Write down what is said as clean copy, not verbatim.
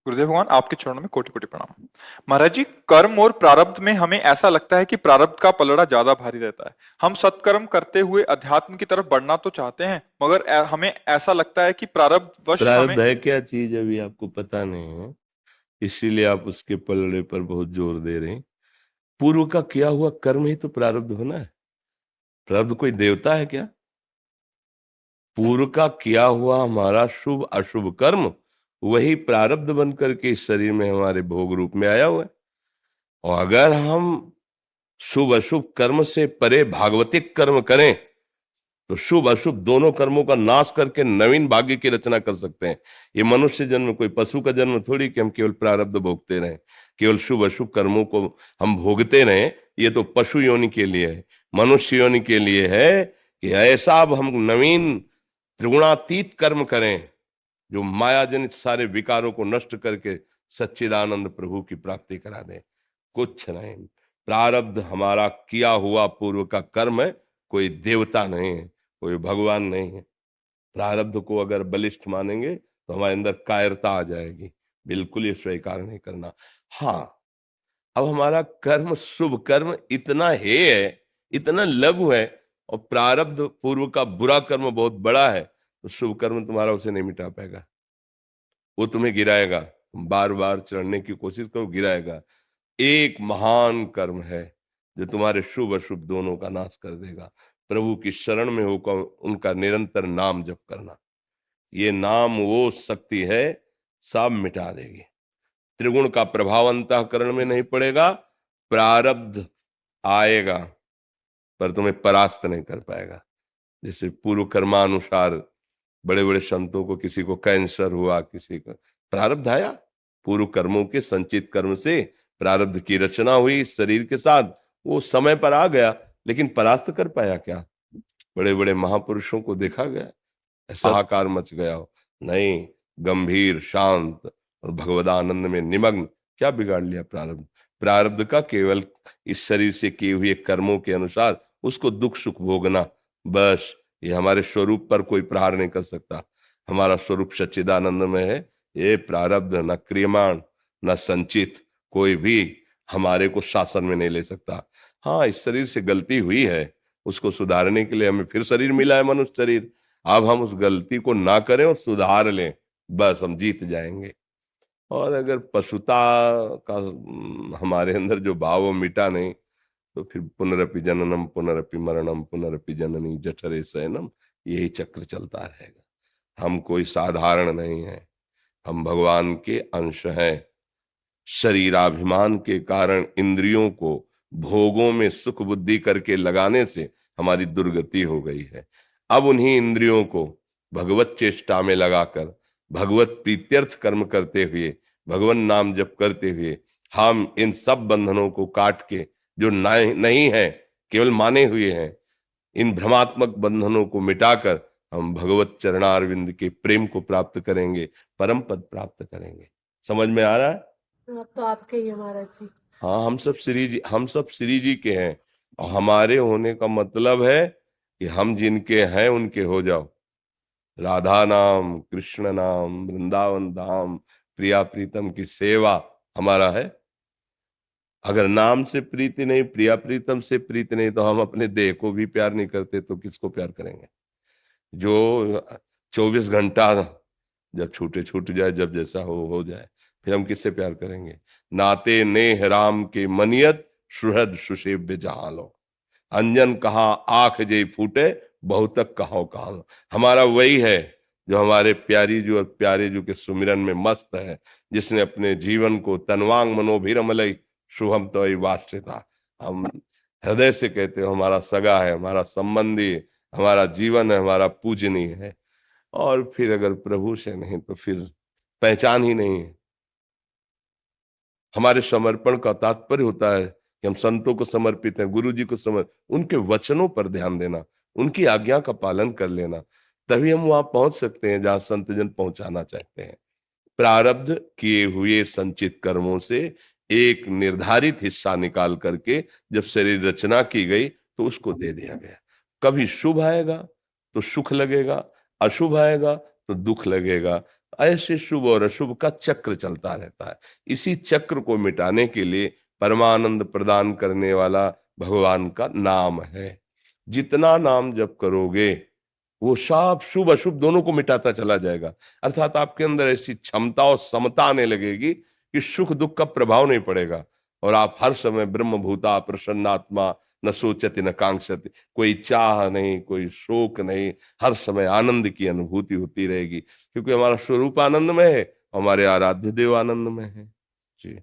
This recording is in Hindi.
गुरुदेव भगवान आपके चरणों में कोटि कोटि प्रणाम। महाराज जी, कर्म और प्रारब्ध में हमें ऐसा लगता है कि प्रारब्ध का पलड़ा ज्यादा भारी रहता है। हम सत्कर्म करते हुए अध्यात्म की तरफ बढ़ना तो चाहते हैं, मगर हमें ऐसा लगता है कि प्रारब्ध वश हमें। प्रारब्ध है क्या चीज अभी आपको पता नहीं है, इसीलिए आप उसके पलड़े पर बहुत जोर दे रहे हैं। पूर्व का किया हुआ कर्म ही तो प्रारब्ध होना है। प्रारब्ध कोई देवता है क्या? पूर्व का किया हुआ हमारा शुभ अशुभ कर्म वही प्रारब्ध बन करके इस शरीर में हमारे भोग रूप में आया हुआ है। और अगर हम शुभ अशुभ कर्म से परे भागवतिक कर्म करें तो शुभ अशुभ दोनों कर्मों का नाश करके नवीन भाग्य की रचना कर सकते हैं। ये मनुष्य जन्म कोई पशु का जन्म थोड़ी कि हम केवल प्रारब्ध भोगते रहें, केवल शुभ अशुभ कर्मों को हम भोगते रहें। ये तो पशु योनि के लिए है। मनुष्य योनि के लिए है कि ऐसा अब हम नवीन त्रिगुणातीत कर्म करें जो माया जनित सारे विकारों को नष्ट करके सच्चिदानंद प्रभु की प्राप्ति करा दे। कुछ नहीं, प्रारब्ध हमारा किया हुआ पूर्व का कर्म है, कोई देवता नहीं है, कोई भगवान नहीं है। प्रारब्ध को अगर बलिष्ठ मानेंगे तो हमारे अंदर कायरता आ जाएगी। बिल्कुल ये स्वीकार नहीं करना। हाँ, अब हमारा कर्म शुभ कर्म इतना है, इतना लघु है, और प्रारब्ध पूर्व का बुरा कर्म बहुत बड़ा है, तो शुभ कर्म तुम्हारा उसे नहीं मिटा पाएगा। वो तुम्हें गिराएगा। तुम बार बार चढ़ने की कोशिश करो, गिराएगा। एक महान कर्म है जो तुम्हारे शुभ अशुभ दोनों का नाश कर देगा। प्रभु की शरण में होकर उनका निरंतर नाम जप करना, ये नाम वो शक्ति है, सब मिटा देगी। त्रिगुण का प्रभाव अंतःकरण में नहीं पड़ेगा। प्रारब्ध आएगा पर तुम्हें परास्त नहीं कर पाएगा। जैसे पूर्व कर्मानुसार बड़े बड़े संतों को, किसी को कैंसर हुआ, किसी को प्रारब्ध आया। पूर्व कर्मों के संचित कर्म से प्रारब्ध की रचना हुई शरीर के साथ, वो समय पर आ गया, लेकिन परास्त कर पाया क्या? बड़े बड़े महापुरुषों को देखा गया, ऐसा हाहाकार मच गया हो, नहीं, गंभीर शांत और भगवदानंद में निमग्न। क्या बिगाड़ लिया प्रारब्ध? प्रारब्ध का केवल इस शरीर से किए हुए कर्मों के अनुसार उसको दुख सुख भोगना, बस। ये हमारे स्वरूप पर कोई प्रहार नहीं कर सकता। हमारा स्वरूप सच्चिदानंद में है। ये प्रारब्ध न क्रियमाण न संचित कोई भी हमारे को शासन में नहीं ले सकता। हाँ, इस शरीर से गलती हुई है, उसको सुधारने के लिए हमें फिर शरीर मिला है, मनुष्य शरीर। अब हम उस गलती को ना करें और सुधार लें, बस हम जीत जाएंगे। और अगर पशुता का हमारे अंदर जो भाव वो मिटा नहीं, तो फिर पुनरपि जननम पुनरपि मरणम पुनरपि जननी जठरे शयनम, यही चक्र चलता रहेगा। हम कोई साधारण नहीं है, हम भगवान के अंश हैं। शरीराभिमान के कारण इंद्रियों को भोगों में सुख बुद्धि करके लगाने से हमारी दुर्गति हो गई है। अब उन्हीं इंद्रियों को भगवत चेष्टा में लगाकर भगवत प्रीत्यर्थ कर्म करते हुए, भगवान नाम जप करते हुए, हम इन सब बंधनों को काट के, जो नहीं है, केवल माने हुए हैं, इन भ्रमात्मक बंधनों को मिटाकर हम भगवत चरणारविंद के प्रेम को प्राप्त करेंगे, परम पद प्राप्त करेंगे। समझ में आ रहा है? अब तो आपके ही है महाराज जी। हाँ, हम सब श्री जी के हैं। और हमारे होने का मतलब है कि हम जिनके हैं उनके हो जाओ। राधा नाम, कृष्ण नाम, वृंदावन धाम, प्रिया प्रीतम की सेवा हमारा है। अगर नाम से प्रीति नहीं, प्रिया प्रीतम से प्रीति नहीं, तो हम अपने देह को भी प्यार नहीं करते तो किसको प्यार करेंगे? जो 24 घंटा जब छूटे छूट जाए, जब जैसा हो जाए, फिर हम किससे प्यार करेंगे? नाते नेह राम के मनियत सुहृद सुसेव्य जहालो, अंजन कहा आंख जय फूटे बहुतक कहो कहालो। हमारा वही है जो हमारे प्यारी जो और प्यारे जो के सुमिरन में मस्त है, जिसने अपने जीवन को तनवांग मनोभिरमलई शुभम तो वास्यता। हम हृदय से कहते हो हमारा सगा है, हमारा संबंधी, हमारा जीवन है, हमारा पूजनीय है। और फिर अगर प्रभु से नहीं तो फिर पहचान ही नहीं है। हमारे समर्पण का तात्पर्य होता है कि हम संतों को समर्पित हैं, गुरु जी को उनके वचनों पर ध्यान देना, उनकी आज्ञा का पालन कर लेना, तभी हम वहां पहुंच सकते हैं जहां संत जन पहुंचाना चाहते हैं। प्रारब्ध किए हुए संचित कर्मों से एक निर्धारित हिस्सा निकाल करके जब शरीर रचना की गई तो उसको दे दिया गया। कभी शुभ आएगा तो सुख लगेगा, अशुभ आएगा तो दुख लगेगा। ऐसे शुभ और अशुभ का चक्र चलता रहता है। इसी चक्र को मिटाने के लिए परमानंद प्रदान करने वाला भगवान का नाम है। जितना नाम जप करोगे वो सब शुभ अशुभ दोनों को मिटाता चला जाएगा। अर्थात आपके अंदर ऐसी क्षमता और समता आने लगेगी कि सुख दुख का प्रभाव नहीं पड़ेगा और आप हर समय ब्रह्मभूता प्रसन्नात्मा न सोचति न कांक्षति, कोई चाह नहीं, कोई शोक नहीं, हर समय आनंद की अनुभूति होती रहेगी, क्योंकि हमारा स्वरूप आनंद में है, हमारे आराध्य देव आनंद में है। जी।